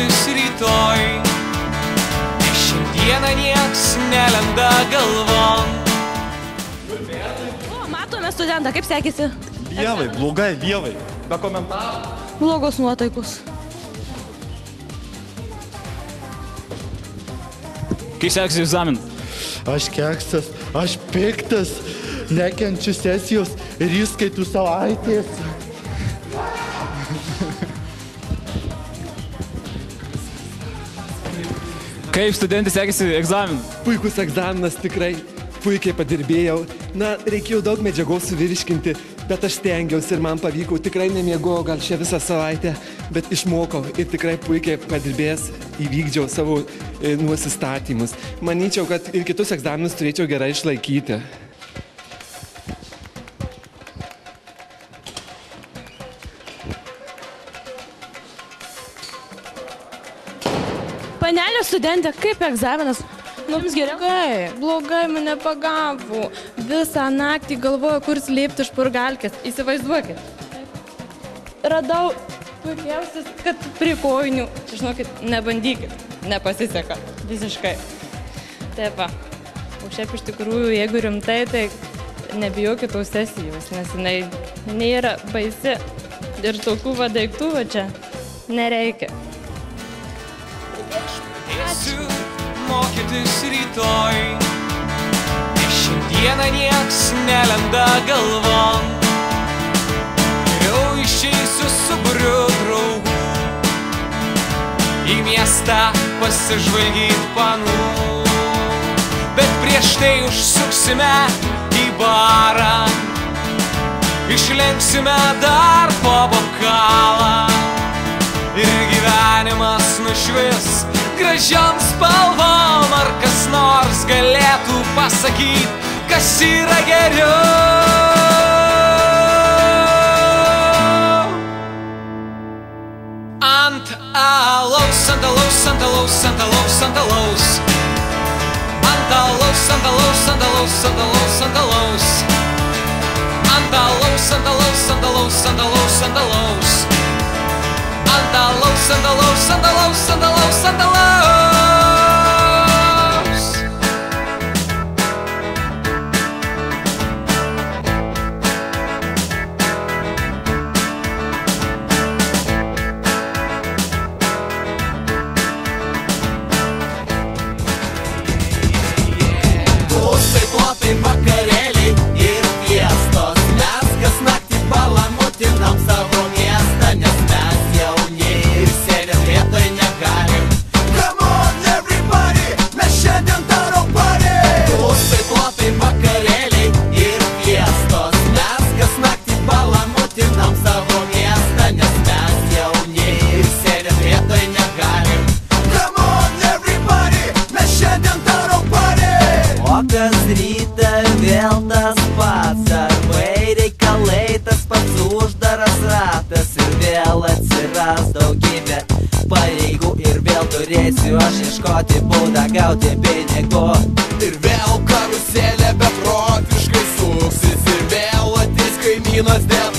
mokytis rytoj. Šiandieną nieks nelenda galvon. Matome studentą, kaip sekėsi? Lievai, blogai, lievai. Be komentarų. Blogos nuotaikos. Kaip sekėsi egzaminų? Aš keksas, aš piktas, nekenčiu sesijos ir įskaitų savaitės. Kaip studentai sekėsi egzaminų? Puikus egzaminas, tikrai puikiai padirbėjau. Na, reikėjo daug medžiagos suvirškinti, bet aš stengiausi ir man pavyko. Tikrai nemiegojau gal šią visą savaitę, bet išmokau ir tikrai puikiai padirbėjęs įvykdžiau savo nusistatymus. Manyčiau, kad ir kitus egzaminus turėčiau gerai išlaikyti. Panelė studentė, kaip egzaminas? Jums geriau? Blogai mane pagavo. Visą naktį galvoju, kur slėpti špurgalkės. Įsivaizduokit. Radau puikiausias, kad prie kojinių. Žinokit, nebandykit. Nepasiseka. Visiškai. Taip va. O šiaip iš tikrųjų, jeigu rimtai, tai nebijokit tos sesijos, nes jinai nėra baisi. Ir tokių va daiktų va čia nereikia. Pradėsiu mokytis rytoj. Šiandieną nieks nelenda galvon. Jau išeisiu su būriu draugų į miestą pasižvalgyt panų. Bet prieš tai užsuksime į barą, išlenksime dar po bokalą. Ir gyvenimas nušvis gražiom spalvom, ar kas nors galėtų pasakyti, kas yra geriau. Ant alaus, ant alaus, ant alaus, ant alaus, ant alaus. Ant alaus, ant alaus, ant alaus, ant alaus, ant alaus. Ant alaus, ant alaus, ant alaus, ant alaus, ant alaus. Andalaus, andalaus, andalaus, andalaus, andalaus. Pusai plotai vakarėliai ir fiestos. Mes kas naktį palamutinam savo miestą, nes mes jauni ir sėdėm vietoj negalim. Come on everybody, mes šiandien darom party. Pusai plotai vakarėliai ir fiestos. Mes kas naktį palamutinam savo miestą, nes mes jauni ir sėdėm vietoj negalim. Come on everybody, mes šiandien darom party. O kas rytą vėl tas pats, darbai, reikalai, tas pats uždaras ratas. Ir vėl atsiras daugybė pareigų ir vėl turėsiu aš ieškoti būdą gauti pinigų. Ir vėl karuselė beprotiškai suksis ir vėl ateis kaimynas dėl